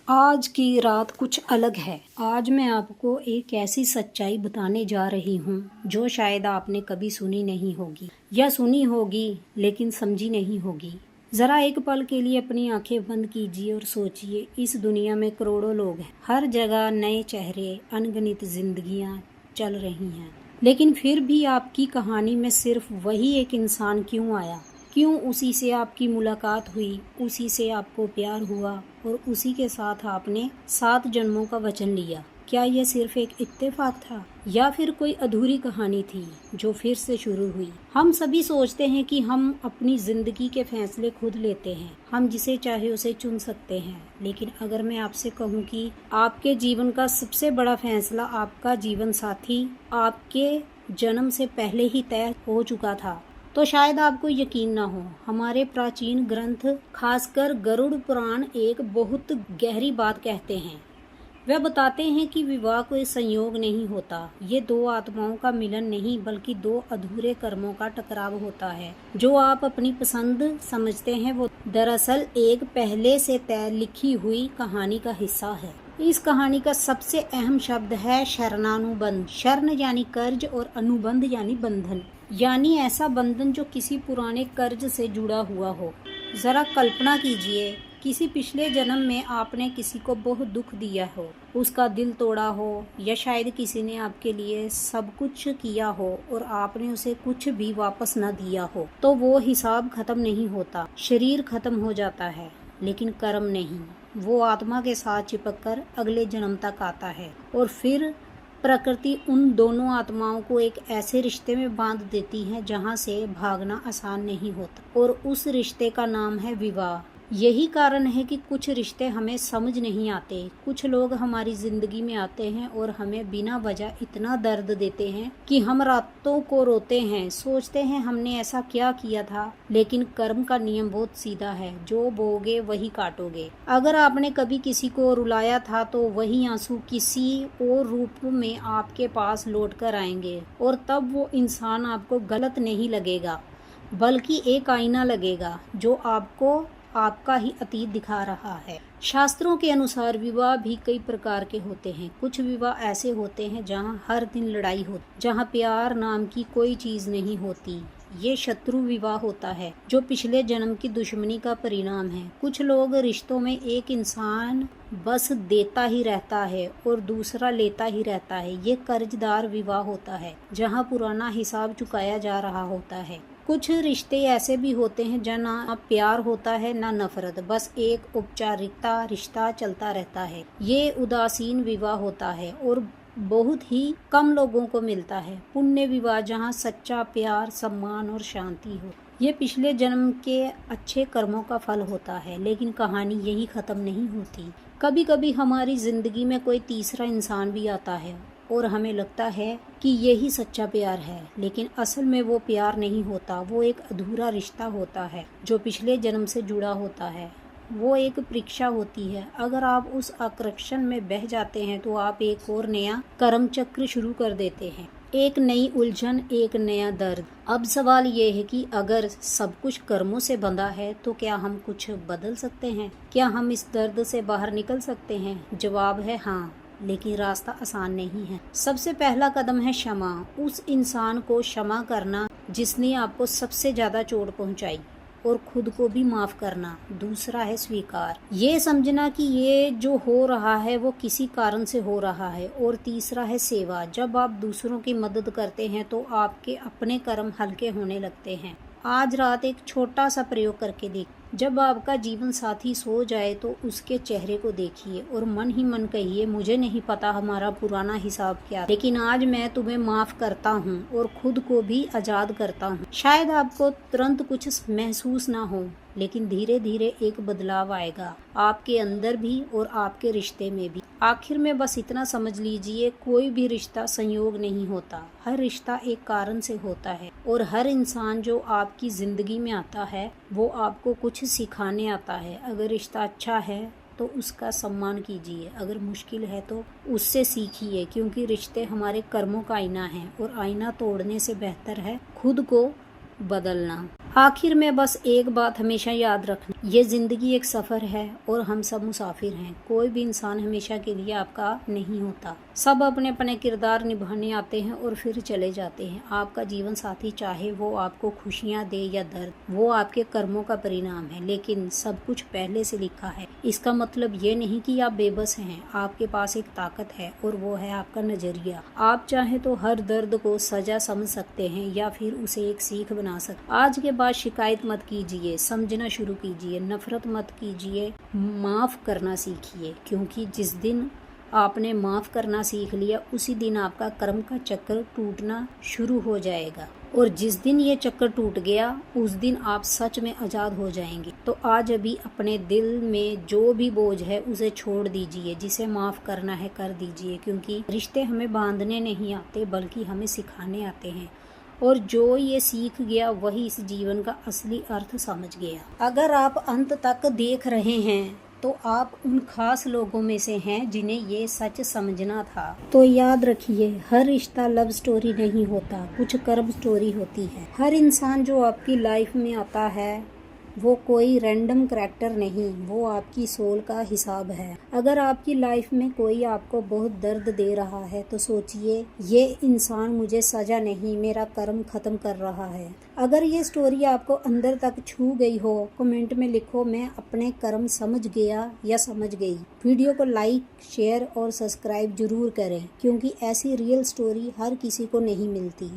आज की रात कुछ अलग है। आज मैं आपको एक ऐसी सच्चाई बताने जा रही हूँ जो शायद आपने कभी सुनी नहीं होगी या सुनी होगी लेकिन समझी नहीं होगी। जरा एक पल के लिए अपनी आंखें बंद कीजिए और सोचिए, इस दुनिया में करोड़ों लोग हैं, हर जगह नए चेहरे, अनगिनत जिंदगियाँ चल रही हैं, लेकिन फिर भी आपकी कहानी में सिर्फ वही एक इंसान क्यों आया? क्यों उसी से आपकी मुलाकात हुई, उसी से आपको प्यार हुआ और उसी के साथ आपने 7 जन्मों का वचन लिया? क्या यह सिर्फ एक इत्तेफाक था या फिर कोई अधूरी कहानी थी जो फिर से शुरू हुई? हम सभी सोचते हैं कि हम अपनी जिंदगी के फैसले खुद लेते हैं, हम जिसे चाहे उसे चुन सकते हैं। लेकिन अगर मैं आपसे कहूँ कि आपके जीवन का सबसे बड़ा फैसला आपका जीवन साथी आपके जन्म से पहले ही तय हो चुका था, तो शायद आपको यकीन ना हो। हमारे प्राचीन ग्रंथ, खासकर गरुड़ पुराण, एक बहुत गहरी बात कहते हैं। वह बताते हैं कि विवाह कोई संयोग नहीं होता, ये 2 आत्माओं का मिलन नहीं बल्कि 2 अधूरे कर्मों का टकराव होता है। जो आप अपनी पसंद समझते हैं वो दरअसल एक पहले से तय लिखी हुई कहानी का हिस्सा है। इस कहानी का सबसे अहम शब्द है शरणानुबंध। शरण यानी कर्ज और अनुबंध यानी बंधन, यानी ऐसा बंधन जो किसी पुराने कर्ज से जुड़ा हुआ हो। जरा कल्पना कीजिए, किसी पिछले जन्म में आपने किसी को बहुत दुख दिया हो, उसका दिल तोड़ा हो, या शायद किसी ने आपके लिए सब कुछ किया हो और आपने उसे कुछ भी वापस न दिया हो। तो वो हिसाब खत्म नहीं होता, शरीर खत्म हो जाता है, लेकिन कर्म नहीं। वो आत्मा के साथ चिपक कर अगले जन्म तक आता है और फिर प्रकृति उन दोनों आत्माओं को एक ऐसे रिश्ते में बांध देती है जहां से भागना आसान नहीं होता, और उस रिश्ते का नाम है विवाह। यही कारण है कि कुछ रिश्ते हमें समझ नहीं आते। कुछ लोग हमारी जिंदगी में आते हैं और हमें बिना वजह इतना दर्द देते हैं कि हम रातों को रोते हैं, सोचते हैं हमने ऐसा क्या किया था। लेकिन कर्म का नियम बहुत सीधा है, जो बोगे वही काटोगे। अगर आपने कभी किसी को रुलाया था तो वही आंसू किसी और रूप में आपके पास लौट कर आएंगे, और तब वो इंसान आपको गलत नहीं लगेगा बल्कि एक आईना लगेगा जो आपको आपका ही अतीत दिखा रहा है। शास्त्रों के अनुसार विवाह भी कई प्रकार के होते हैं। कुछ विवाह ऐसे होते हैं जहां हर दिन लड़ाई होती, जहां प्यार नाम की कोई चीज नहीं होती। ये शत्रु विवाह होता है जो पिछले जन्म की दुश्मनी का परिणाम है। कुछ लोग रिश्तों में एक इंसान बस देता ही रहता है और दूसरा लेता ही रहता है। ये कर्जदार विवाह होता है जहाँ पुराना हिसाब चुकाया जा रहा होता है। कुछ रिश्ते ऐसे भी होते हैं जहाँ ना प्यार होता है ना नफरत, बस एक औपचारिकता रिश्ता चलता रहता है। ये उदासीन विवाह होता है और बहुत ही कम लोगों को मिलता है। पुण्य विवाह जहाँ सच्चा प्यार, सम्मान और शांति हो। ये पिछले जन्म के अच्छे कर्मों का फल होता है। लेकिन कहानी यही खत्म नहीं होती। कभी कभी हमारी जिंदगी में कोई तीसरा इंसान भी आता है और हमें लगता है कि यही सच्चा प्यार है, लेकिन असल में वो प्यार नहीं होता। वो एक अधूरा रिश्ता होता है जो पिछले जन्म से जुड़ा होता है। वो एक परीक्षा होती है। अगर आप उस आकर्षण में बह जाते हैं तो आप एक और नया कर्म चक्र शुरू कर देते हैं, एक नई उलझन, एक नया दर्द। अब सवाल ये है कि अगर सब कुछ कर्मों से बंधा है तो क्या हम कुछ बदल सकते हैं? क्या हम इस दर्द से बाहर निकल सकते हैं? जवाब है हाँ, लेकिन रास्ता आसान नहीं है। सबसे पहला कदम है क्षमा। उस इंसान को क्षमा करना जिसने आपको सबसे ज्यादा चोट पहुंचाई, और खुद को भी माफ करना। दूसरा है स्वीकार, ये समझना कि ये जो हो रहा है वो किसी कारण से हो रहा है। और तीसरा है सेवा, जब आप दूसरों की मदद करते हैं तो आपके अपने कर्म हल्के होने लगते हैं। आज रात एक छोटा सा प्रयोग करके देख। जब आपका जीवन साथी सो जाए तो उसके चेहरे को देखिए और मन ही मन कहिए, मुझे नहीं पता हमारा पुराना हिसाब क्या, लेकिन आज मैं तुम्हें माफ करता हूँ और खुद को भी आजाद करता हूँ। शायद आपको तुरंत कुछ महसूस ना हो, लेकिन धीरे धीरे एक बदलाव आएगा, आपके अंदर भी और आपके रिश्ते में भी। आखिर में बस इतना समझ लीजिए, कोई भी रिश्ता संयोग नहीं होता। हर रिश्ता एक कारण से होता है, और हर इंसान जो आपकी जिंदगी में आता है वो आपको कुछ सिखाने आता है। अगर रिश्ता अच्छा है तो उसका सम्मान कीजिए, अगर मुश्किल है तो उससे सीखिए, क्योंकि रिश्ते हमारे कर्मों का आईना है और आईना तोड़ने से बेहतर है खुद को बदलना। आखिर में बस एक बात हमेशा याद रखना, ये जिंदगी एक सफर है और हम सब मुसाफिर हैं। कोई भी इंसान हमेशा के लिए आपका नहीं होता। सब अपने अपने किरदार निभाने आते हैं और फिर चले जाते हैं। आपका जीवन साथी चाहे वो आपको खुशियां दे या दर्द, वो आपके कर्मों का परिणाम है, लेकिन सब कुछ पहले से लिखा है। इसका मतलब ये नहीं कि आप बेबस हैं। आपके पास एक ताकत है और वो है आपका नजरिया। आप चाहे तो हर दर्द को सजा समझ सकते हैं या फिर उसे एक सीख बना सकते। आज के बाद शिकायत मत कीजिए, समझना शुरू कीजिए, नफरत मत कीजिए, माफ करना सीखिए, क्योंकि जिस दिन आपने माफ करना सीख लिया उसी दिन आपका कर्म का चक्र टूटना शुरू हो जाएगा। और जिस दिन ये चक्कर टूट गया उस दिन आप सच में आजाद हो जाएंगे। तो आज अभी अपने दिल में जो भी बोझ है उसे छोड़ दीजिए, जिसे माफ करना है कर दीजिए, क्योंकि रिश्ते हमें बांधने नहीं आते बल्कि हमें सिखाने आते हैं। और जो ये सीख गया वही इस जीवन का असली अर्थ समझ गया। अगर आप अंत तक देख रहे हैं तो आप उन खास लोगों में से हैं जिन्हें ये सच समझना था। तो याद रखिए, हर रिश्ता लव स्टोरी नहीं होता, कुछ कर्म स्टोरी होती है। हर इंसान जो आपकी लाइफ में आता है वो कोई रैंडम करैक्टर नहीं, वो आपकी सोल का हिसाब है। अगर आपकी लाइफ में कोई आपको बहुत दर्द दे रहा है तो सोचिए, ये इंसान मुझे सजा नहीं, मेरा कर्म खत्म कर रहा है। अगर ये स्टोरी आपको अंदर तक छू गई हो, कमेंट में लिखो मैं अपने कर्म समझ गया या समझ गई। वीडियो को लाइक, शेयर और सब्सक्राइब जरूर करें, क्योंकि ऐसी रियल स्टोरी हर किसी को नहीं मिलती।